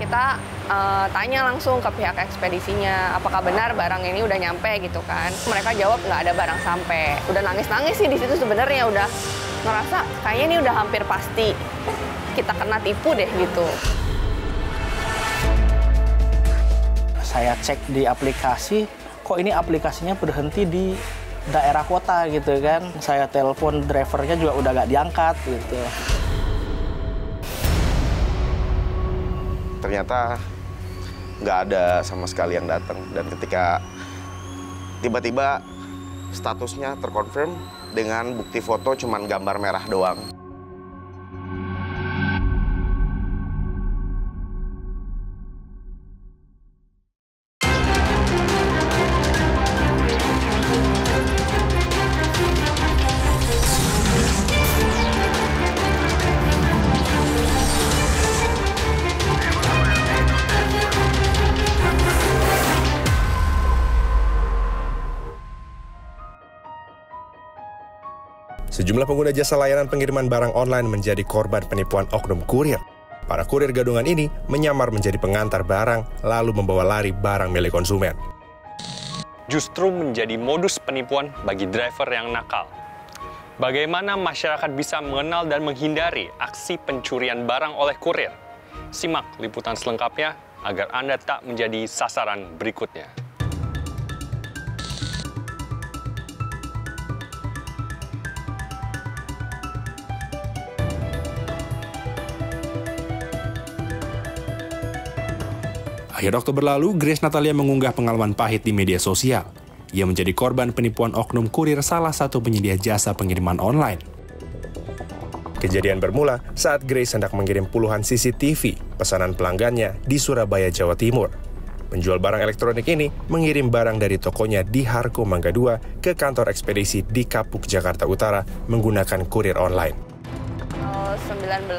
kita tanya langsung ke pihak ekspedisinya, apakah benar barang ini udah nyampe gitu kan. Mereka jawab nggak ada barang sampai. Udah nangis-nangis sih di situ sebenarnya, udah ngerasa kayaknya ini udah hampir pasti kita kena tipu deh gitu. Saya cek di aplikasi, kok ini aplikasinya berhenti di daerah kota gitu kan. Saya telepon drivernya juga udah nggak diangkat gitu. Ternyata nggak ada sama sekali yang datang, dan ketika tiba-tiba statusnya terkonfirm dengan bukti foto cuman gambar merah doang. Sejumlah pengguna jasa layanan pengiriman barang online menjadi korban penipuan oknum kurir. Para kurir gadungan ini menyamar menjadi pengantar barang, lalu membawa lari barang milik konsumen. Justru menjadi modus penipuan bagi driver yang nakal. Bagaimana masyarakat bisa mengenal dan menghindari aksi pencurian barang oleh kurir? Simak liputan selengkapnya agar Anda tak menjadi sasaran berikutnya. Akhir Oktober lalu, Grace Natalia mengunggah pengalaman pahit di media sosial. Ia menjadi korban penipuan oknum kurir salah satu penyedia jasa pengiriman online. Kejadian bermula saat Grace hendak mengirim puluhan CCTV pesanan pelanggannya di Surabaya, Jawa Timur. Penjual barang elektronik ini mengirim barang dari tokonya di Harko Mangga 2 ke kantor ekspedisi di Kapuk, Jakarta Utara menggunakan kurir online. 19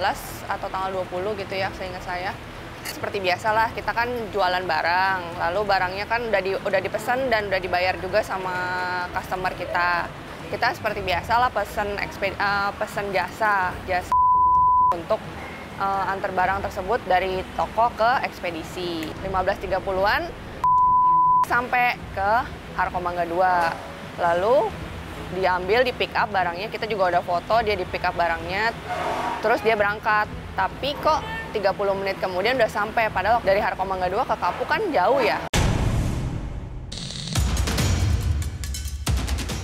atau tanggal 20 gitu ya, seingat saya. Seperti biasalah, kita kan jualan barang, lalu barangnya kan udah dipesan dan udah dibayar juga sama customer kita. Kita seperti biasalah pesen jasa untuk antar barang tersebut dari toko ke ekspedisi. 15.30-an sampai ke Harko Mangga 2. Lalu diambil, di pick up barangnya, kita juga udah foto dia di pick up barangnya, terus dia berangkat. Tapi kok 30 menit kemudian udah sampai, padahal dari Harko Mangga 2 ke Kapuk kan jauh ya.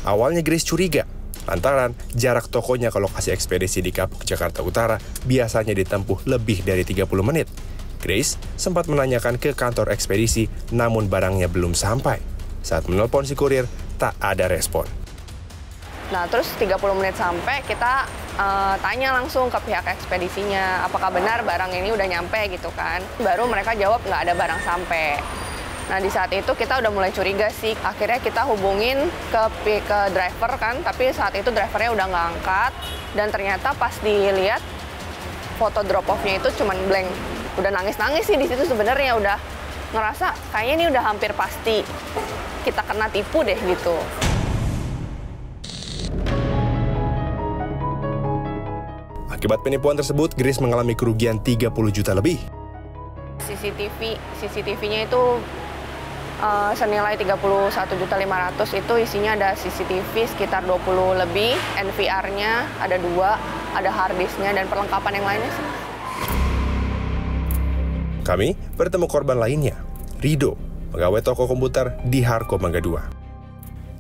Awalnya Grace curiga, lantaran jarak tokonya ke lokasi ekspedisi di Kapuk, Jakarta Utara biasanya ditempuh lebih dari 30 menit. Grace sempat menanyakan ke kantor ekspedisi, namun barangnya belum sampai. Saat menelpon si kurir, tak ada respon. Nah, terus 30 menit sampai, kita tanya langsung ke pihak ekspedisinya, apakah benar barang ini udah nyampe gitu kan. Baru mereka jawab nggak ada barang sampai. Nah, di saat itu kita udah mulai curiga sih. Akhirnya kita hubungin ke driver kan, tapi saat itu drivernya udah nggak angkat. Dan ternyata pas dilihat, foto drop off-nya itu cuman blank. Udah nangis-nangis sih di situ sebenarnya, udah ngerasa kayaknya ini udah hampir pasti kita kena tipu deh gitu. Akibat penipuan tersebut, Grace mengalami kerugian 30 juta lebih. CCTV-nya itu senilai 31.500.000, itu isinya ada CCTV sekitar 20 lebih, NVR-nya ada 2, ada hard disk-nya dan perlengkapan yang lainnya sih. Kami bertemu korban lainnya, Rido, pegawai toko komputer di Harko Mangga 2.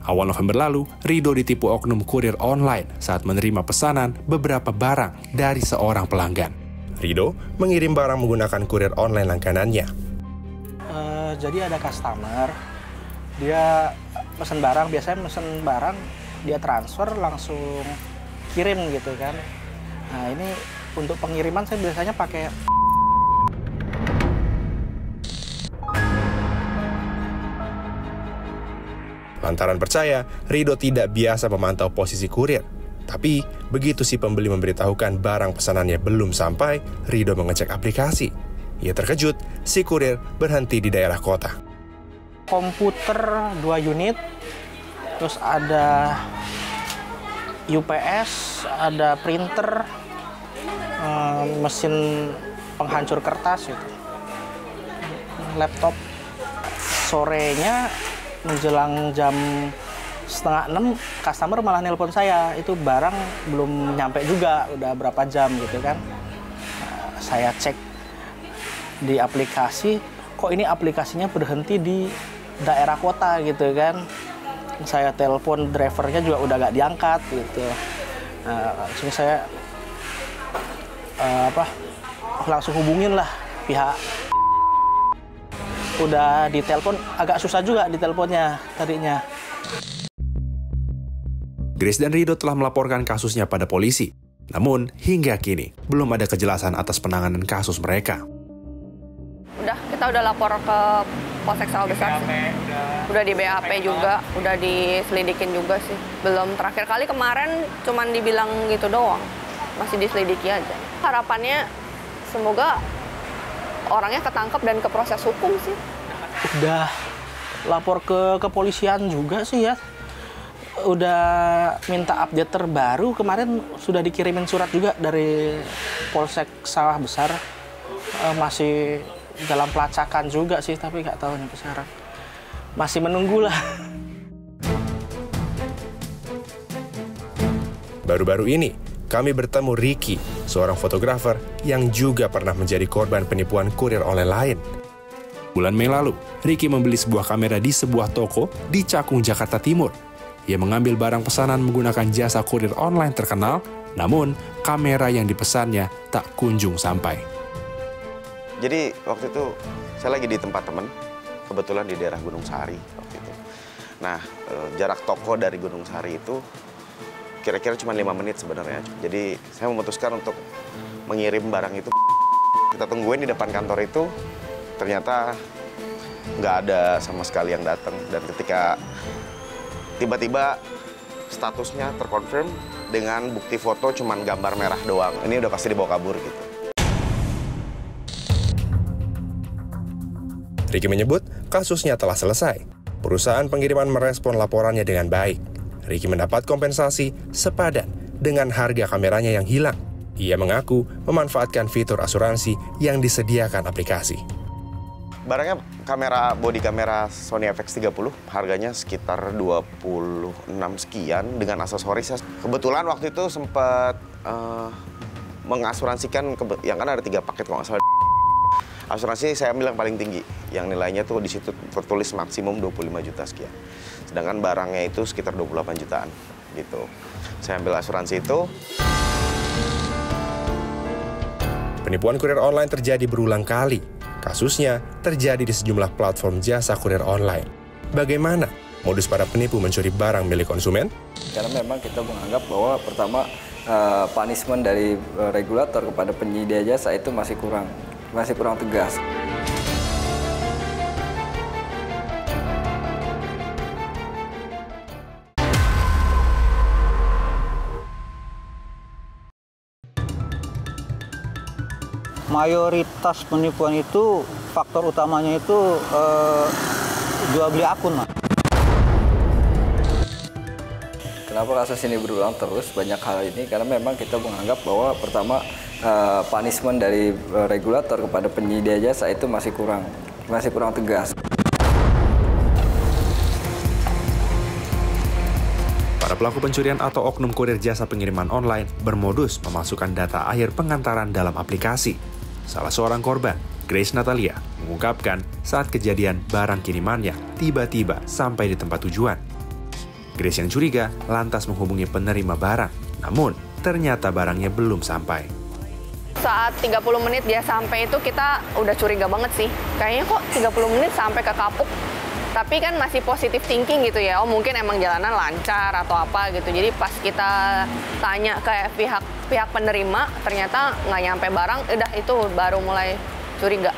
Awal November lalu, Rido ditipu oknum kurir online saat menerima pesanan beberapa barang dari seorang pelanggan. Rido mengirim barang menggunakan kurir online langganannya. Jadi ada customer, dia pesen barang, biasanya pesen barang, dia transfer langsung kirim gitu kan. Nah ini untuk pengiriman saya biasanya pakai Lantaran percaya, Rido tidak biasa memantau posisi kurir. Tapi, begitu si pembeli memberitahukan barang pesanannya belum sampai, Rido mengecek aplikasi. Ia terkejut, si kurir berhenti di daerah kota. Komputer 2 unit, terus ada UPS, ada printer, mesin penghancur kertas gitu. laptop. Sorenya menjelang jam 5:30 customer malah nelpon saya, itu barang belum nyampe juga, udah berapa jam gitu kan. Saya cek di aplikasi, kok ini aplikasinya berhenti di daerah kota gitu kan. Saya telepon drivernya juga udah gak diangkat gitu. Langsung saya langsung hubungin lah pihak. Udah ditelepon, agak susah juga diteleponnya tadinya. Grace dan Rido telah melaporkan kasusnya pada polisi. Namun, hingga kini, belum ada kejelasan atas penanganan kasus mereka. Kita udah lapor ke Polsek Sawah Besar sih. Udah di BAP juga, udah diselidikin juga sih. Belum, terakhir kali kemarin cuman dibilang gitu doang. Masih diselidiki aja. Harapannya semoga orangnya ketangkep dan ke proses hukum sih. Udah lapor ke kepolisian juga sih ya. Udah minta update terbaru, kemarin sudah dikirimin surat juga dari Polsek Sawah Besar. Masih dalam pelacakan juga sih, tapi nggak tahu nih sekarang. Masih menunggu lah. Baru-baru ini, kami bertemu Ricky, seorang fotografer yang juga pernah menjadi korban penipuan kurir online lain. Bulan Mei lalu, Ricky membeli sebuah kamera di sebuah toko di Cakung, Jakarta Timur. Ia mengambil barang pesanan menggunakan jasa kurir online terkenal, namun kamera yang dipesannya tak kunjung sampai. Jadi waktu itu saya lagi di tempat teman, kebetulan di daerah Gunung Sahari waktu itu. Nah, jarak toko dari Gunung Sahari itu kira-kira cuma 5 menit sebenarnya. Jadi saya memutuskan untuk mengirim barang itu. Kita tungguin di depan kantor itu, ternyata nggak ada sama sekali yang datang. Dan ketika tiba-tiba statusnya terkonfirm dengan bukti foto cuman gambar merah doang. Ini udah pasti dibawa kabur gitu. Ricky menyebut kasusnya telah selesai. Perusahaan pengiriman merespon laporannya dengan baik. Ricky mendapat kompensasi sepadan dengan harga kameranya yang hilang. Ia mengaku memanfaatkan fitur asuransi yang disediakan aplikasi. Barangnya body kamera Sony FX30, harganya sekitar 26 sekian dengan aksesoris. Kebetulan waktu itu sempat mengasuransikan, yang kan ada 3 paket kalau nggak salah. Asuransi saya ambil yang paling tinggi, yang nilainya tuh di situ tertulis maksimum 25 juta sekian. Sedangkan barangnya itu sekitar 28 jutaan gitu. Saya ambil asuransi itu. Penipuan kurir online terjadi berulang kali. Kasusnya terjadi di sejumlah platform jasa kurir online. Bagaimana modus para penipu mencuri barang milik konsumen? Karena memang kita menganggap bahwa pertama punishment dari regulator kepada penyedia jasa itu masih kurang tegas. Mayoritas penipuan itu faktor utamanya itu jual beli akun, Mas. Kenapa kasus ini berulang terus banyak hal ini? Karena memang kita menganggap bahwa pertama punishment dari regulator kepada penyedia jasa itu masih kurang tegas. Para pelaku pencurian atau oknum kurir jasa pengiriman online bermodus memasukkan data akhir pengantaran dalam aplikasi. Salah seorang korban, Grace Natalia, mengungkapkan saat kejadian barang kirimannya tiba-tiba sampai di tempat tujuan. Grace yang curiga lantas menghubungi penerima barang, namun ternyata barangnya belum sampai. Saat 30 menit dia sampai itu kita udah curiga banget sih. Kayaknya kok 30 menit sampai ke Kapuk. Tapi kan masih positif thinking gitu ya. Oh mungkin emang jalanan lancar atau apa gitu. Jadi pas kita tanya ke pihak penerima, ternyata nggak nyampe barang. Udah itu baru mulai curiga.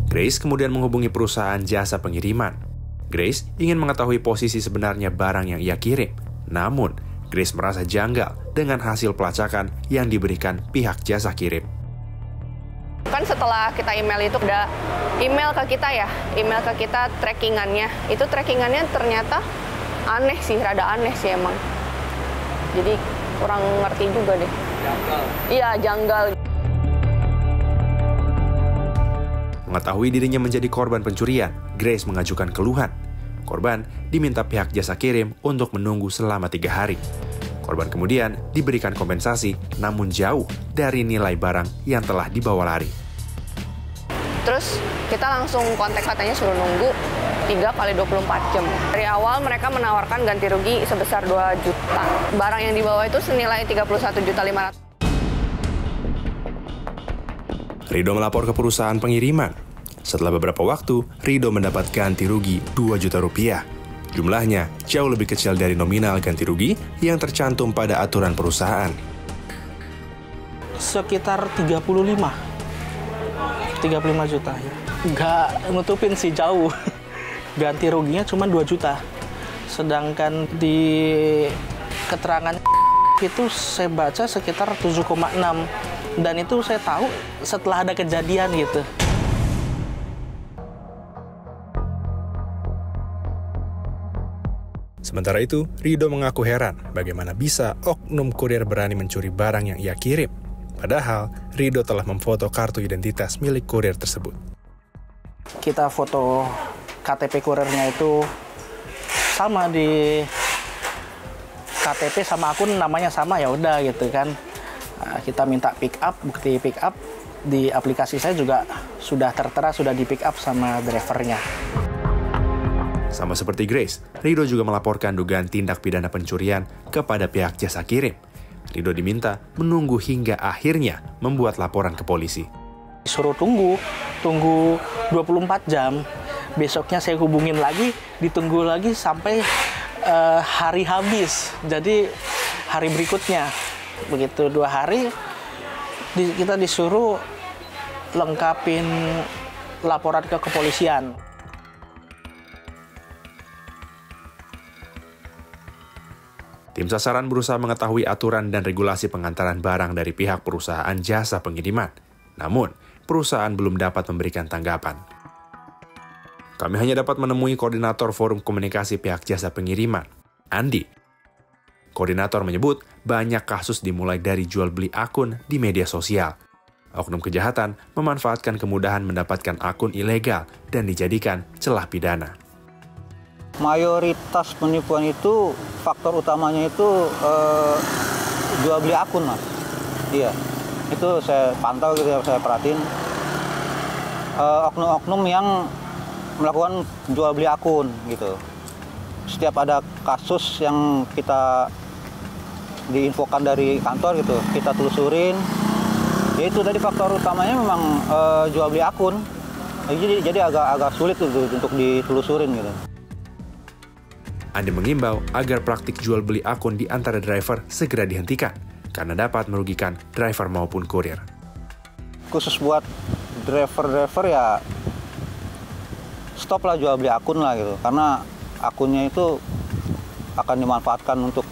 Grace kemudian menghubungi perusahaan jasa pengiriman. Grace ingin mengetahui posisi sebenarnya barang yang ia kirim. Namun, Grace merasa janggal dengan hasil pelacakan yang diberikan pihak jasa kirim. Kan setelah kita email itu udah email ke kita ya, email ke kita trackingannya. Itu trackingannya ternyata aneh sih, rada aneh sih emang. Jadi kurang ngerti juga deh. Janggal. Iya, janggal. Mengetahui dirinya menjadi korban pencurian, Grace mengajukan keluhan. Korban diminta pihak jasa kirim untuk menunggu selama 3 hari. Korban kemudian diberikan kompensasi, namun jauh dari nilai barang yang telah dibawa lari. Terus kita langsung kontak, katanya suruh nunggu 3 kali 24 jam. Dari awal mereka menawarkan ganti rugi sebesar 2 juta. Barang yang dibawa itu senilai 31.500.000. Rido melapor ke perusahaan pengiriman. Setelah beberapa waktu, Rido mendapat ganti rugi 2 juta rupiah. Jumlahnya jauh lebih kecil dari nominal ganti rugi yang tercantum pada aturan perusahaan. Sekitar 35 juta ya. Nggak nutupin sih, jauh. Ganti ruginya cuma 2 juta. Sedangkan di keterangan itu saya baca sekitar 7,6. Dan itu saya tahu setelah ada kejadian gitu. Sementara itu, Rido mengaku heran bagaimana bisa oknum kurir berani mencuri barang yang ia kirim. Padahal, Rido telah memfoto kartu identitas milik kurir tersebut. Kita foto KTP kurirnya itu sama, di KTP sama akun namanya sama, ya udah gitu kan. Nah, kita minta pick up, bukti pick up di aplikasi saya juga sudah tertera, sudah di pick up sama drivernya. Sama seperti Grace, Rido juga melaporkan dugaan tindak pidana pencurian kepada pihak jasa kirim. Rido diminta menunggu hingga akhirnya membuat laporan ke polisi. Disuruh tunggu 24 jam. Besoknya saya hubungin lagi, ditunggu lagi sampai hari habis. Jadi hari berikutnya. Begitu 2 hari, kita disuruh lengkapin laporan ke kepolisian. Tim sasaran berusaha mengetahui aturan dan regulasi pengantaran barang dari pihak perusahaan jasa pengiriman. Namun, perusahaan belum dapat memberikan tanggapan. Kami hanya dapat menemui koordinator forum komunikasi pihak jasa pengiriman, Andi. Koordinator menyebut banyak kasus dimulai dari jual beli akun di media sosial. Oknum kejahatan memanfaatkan kemudahan mendapatkan akun ilegal dan dijadikan celah pidana. Mayoritas penipuan itu faktor utamanya itu jual beli akun, Mas. Iya, itu saya pantau gitu ya, saya perhatiin oknum-oknum yang melakukan jual beli akun gitu. Setiap ada kasus yang kita diinfokan dari kantor gitu, kita telusurin. Ya itu tadi faktor utamanya memang jual beli akun. Jadi agak sulit gitu untuk ditelusurin gitu. Andi mengimbau agar praktik jual beli akun di antara driver segera dihentikan karena dapat merugikan driver maupun kurir. Khusus buat driver ya stop lah jual beli akun lah gitu, karena akunnya itu akan dimanfaatkan untuk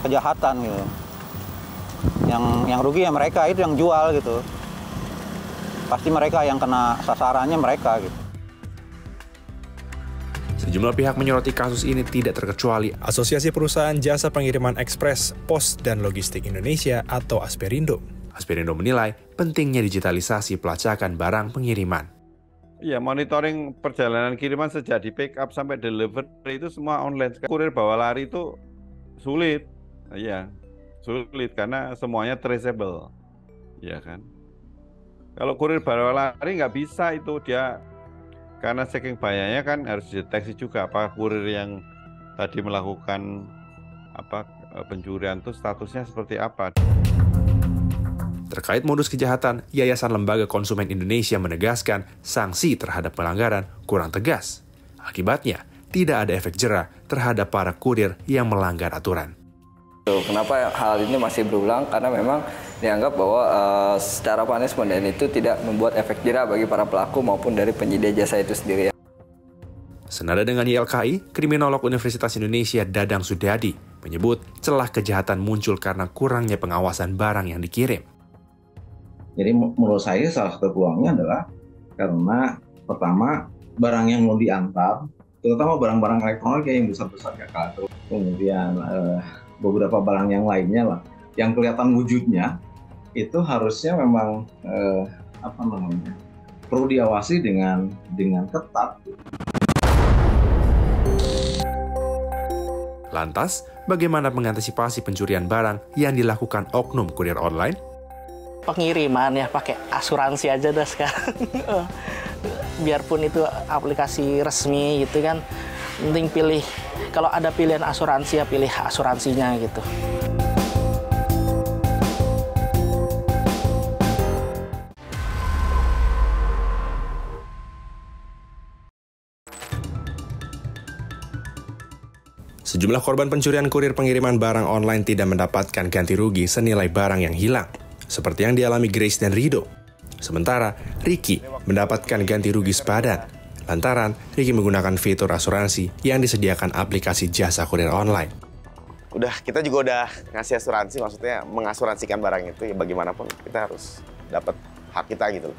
kejahatan gitu. Yang rugi ya mereka, itu yang jual gitu. Pasti mereka yang kena sasarannya, mereka gitu. Sejumlah pihak menyoroti kasus ini tidak terkecuali Asosiasi Perusahaan Jasa Pengiriman Ekspres, Pos, dan Logistik Indonesia atau Asperindo. Asperindo menilai pentingnya digitalisasi pelacakan barang pengiriman. Ya, monitoring perjalanan kiriman sejak di pick up sampai deliver itu semua online. Kurir bawa lari itu sulit. Iya, sulit karena semuanya traceable. Ya kan? Kalau kurir bawa lari nggak bisa itu, dia karena saking banyaknya kan harus dideteksi juga apa kurir yang tadi melakukan pencurian itu statusnya seperti apa. Terkait modus kejahatan, Yayasan Lembaga Konsumen Indonesia menegaskan sanksi terhadap pelanggaran kurang tegas. Akibatnya, tidak ada efek jera terhadap para kurir yang melanggar aturan. Kenapa hal ini masih berulang? Karena memang dianggap bahwa secara punishment dan itu tidak membuat efek jera bagi para pelaku maupun dari penyedia jasa itu sendiri. Senada dengan YLKI, kriminolog Universitas Indonesia Dadang Sudadi menyebut celah kejahatan muncul karena kurangnya pengawasan barang yang dikirim. Jadi menurut saya salah satu peluangnya adalah karena pertama barang yang mau diantar, terutama barang-barang elektronik yang besar-besar kayak kartu, kemudian beberapa barang yang lainnya lah, yang kelihatan wujudnya itu harusnya memang perlu diawasi dengan ketat. Lantas, bagaimana mengantisipasi pencurian barang yang dilakukan oknum kurir online? Pengiriman ya pakai asuransi aja dah sekarang. Biarpun itu aplikasi resmi gitu kan, penting pilih, kalau ada pilihan asuransi ya pilih asuransinya gitu. Sejumlah korban pencurian kurir pengiriman barang online tidak mendapatkan ganti rugi senilai barang yang hilang, seperti yang dialami Grace dan Rido. Sementara, Ricky mendapatkan ganti rugi sepadan, lantaran Ricky menggunakan fitur asuransi yang disediakan aplikasi jasa kurir online. Kita juga udah ngasih asuransi, maksudnya mengasuransikan barang itu, ya bagaimanapun kita harus dapat hak kita gitu.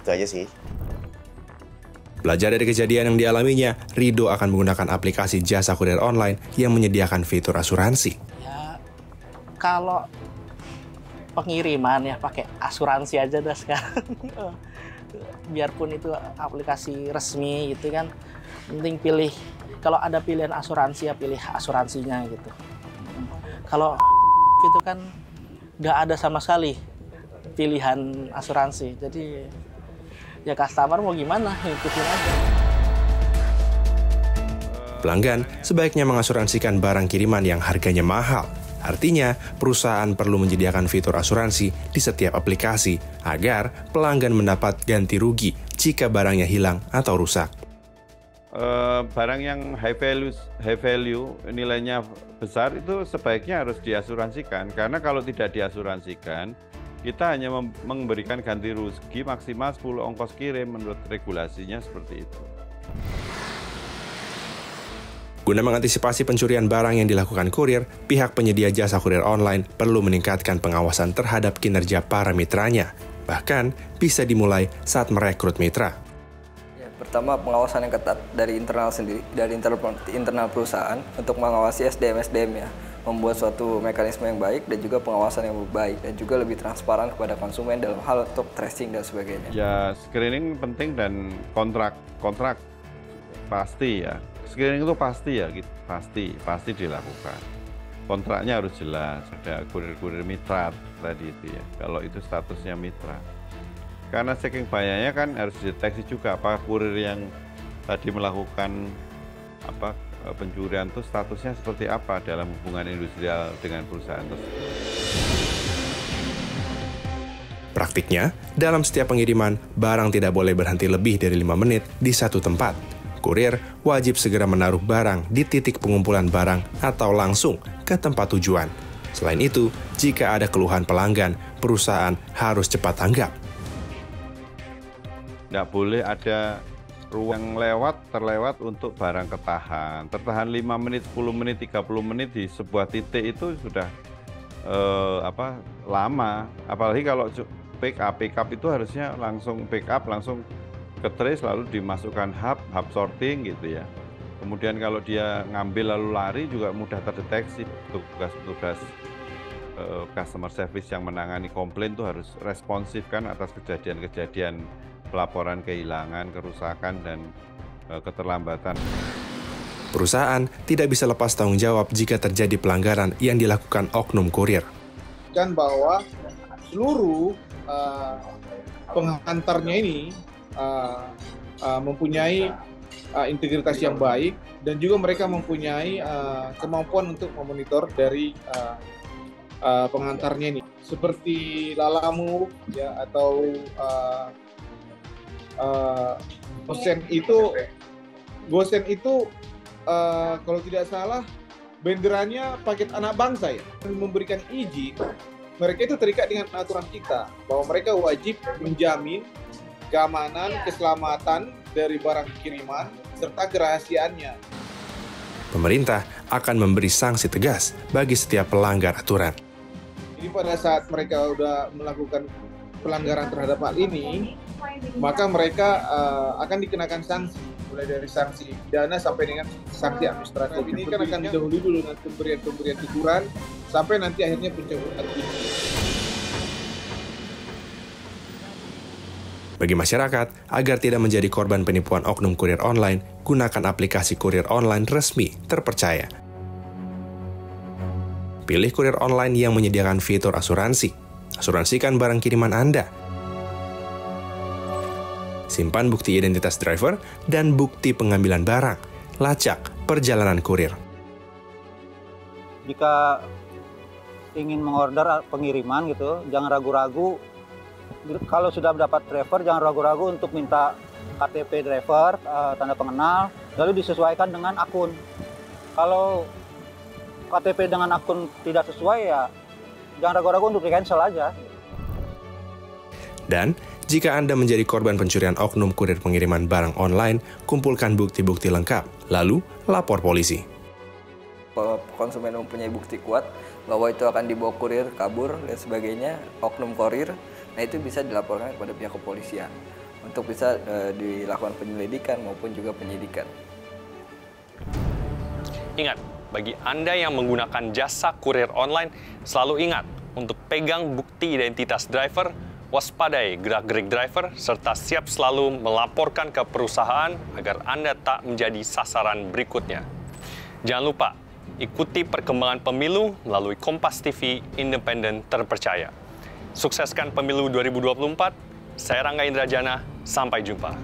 Itu aja sih. Belajar dari kejadian yang dialaminya, Rido akan menggunakan aplikasi jasa kurir online yang menyediakan fitur asuransi. Ya, kalau pengiriman ya pakai asuransi aja dah sekarang. Biarpun itu aplikasi resmi gitu kan, penting pilih, kalau ada pilihan asuransi ya pilih asuransinya gitu. Kalau itu kan nggak ada sama sekali pilihan asuransi, jadi ya customer mau gimana, ikutin aja. Pelanggan sebaiknya mengasuransikan barang kiriman yang harganya mahal. Artinya, perusahaan perlu menyediakan fitur asuransi di setiap aplikasi agar pelanggan mendapat ganti rugi jika barangnya hilang atau rusak. Barang yang high value, nilainya besar itu sebaiknya harus diasuransikan. Karena kalau tidak diasuransikan, kita hanya memberikan ganti rugi maksimal 10 ongkos kirim menurut regulasinya seperti itu. Guna mengantisipasi pencurian barang yang dilakukan kurir, pihak penyedia jasa kurir online perlu meningkatkan pengawasan terhadap kinerja para mitranya. Bahkan bisa dimulai saat merekrut mitra. Ya, pertama, pengawasan yang ketat dari internal sendiri, dari internal perusahaan untuk mengawasi SDM ya. Membuat suatu mekanisme yang baik dan juga pengawasan yang baik dan juga lebih transparan kepada konsumen dalam hal untuk tracing dan sebagainya. Ya, screening penting dan kontrak pasti ya. Screening itu pasti ya, gitu. pasti dilakukan. Kontraknya harus jelas, ada kurir-kurir mitra tadi itu ya. Kalau itu statusnya mitra. Karena saking banyaknya kan harus dideteksi juga apakah kurir yang tadi melakukan pencurian itu statusnya seperti apa dalam hubungan industrial dengan perusahaan tersebut. Praktiknya, dalam setiap pengiriman, barang tidak boleh berhenti lebih dari 5 menit di satu tempat. Kurir wajib segera menaruh barang di titik pengumpulan barang atau langsung ke tempat tujuan. Selain itu, jika ada keluhan pelanggan, perusahaan harus cepat tanggap. Tidak boleh ada ruang terlewat untuk barang tertahan 5 menit, 10 menit, 30 menit di sebuah titik itu sudah lama. Apalagi kalau pick up itu harusnya langsung pick up, langsung ke trace lalu dimasukkan hub sorting gitu ya. Kemudian kalau dia ngambil lalu lari juga mudah terdeteksi. Tugas customer service yang menangani komplain itu harus responsif kan atas kejadian-kejadian pelaporan kehilangan, kerusakan, dan keterlambatan. Perusahaan tidak bisa lepas tanggung jawab jika terjadi pelanggaran yang dilakukan oknum kurir. Dan bahwa seluruh pengantarnya ini mempunyai integritas yang baik dan juga mereka mempunyai kemampuan untuk memonitor dari pengantarnya ini. Seperti Lalamove ya, atau Gosen itu kalau tidak salah benderanya paket anak bangsa ya. Memberikan izin, mereka itu terikat dengan aturan kita bahwa mereka wajib menjamin keamanan, keselamatan dari barang kiriman serta kerahasiaannya. Pemerintah akan memberi sanksi tegas bagi setiap pelanggar aturan. Jadi pada saat mereka sudah melakukan pelanggaran terhadap hal ini, maka mereka akan dikenakan sanksi, mulai dari sanksi pidana sampai dengan sanksi administratif. Ini kan akan didahului dulu dengan pemberian teguran sampai nanti akhirnya pencabutan izin. Bagi masyarakat, agar tidak menjadi korban penipuan oknum kurir online, gunakan aplikasi kurir online resmi terpercaya. Pilih kurir online yang menyediakan fitur asuransi. Asuransikan barang kiriman Anda. Simpan bukti identitas driver dan bukti pengambilan barang. Lacak perjalanan kurir. Jika ingin mengorder pengiriman gitu, jangan ragu-ragu. Kalau sudah mendapat driver, jangan ragu-ragu untuk minta KTP driver, tanda pengenal, lalu disesuaikan dengan akun. Kalau KTP dengan akun tidak sesuai, ya jangan ragu-ragu untuk di-cancel aja. Dan, jika Anda menjadi korban pencurian oknum kurir pengiriman barang online, kumpulkan bukti-bukti lengkap, lalu lapor polisi. Kalau konsumen mempunyai bukti kuat bahwa itu akan dibawa kurir, kabur, dan sebagainya, oknum kurir, nah itu bisa dilaporkan kepada pihak kepolisian untuk bisa dilakukan penyelidikan maupun juga penyidikan. Ingat, bagi Anda yang menggunakan jasa kurir online, selalu ingat untuk pegang bukti identitas driver, waspadai gerak-gerik driver, serta siap selalu melaporkan ke perusahaan agar Anda tak menjadi sasaran berikutnya. Jangan lupa, ikuti perkembangan pemilu melalui Kompas TV independen terpercaya. Sukseskan pemilu 2024. Saya Rangga Indrajana, sampai jumpa.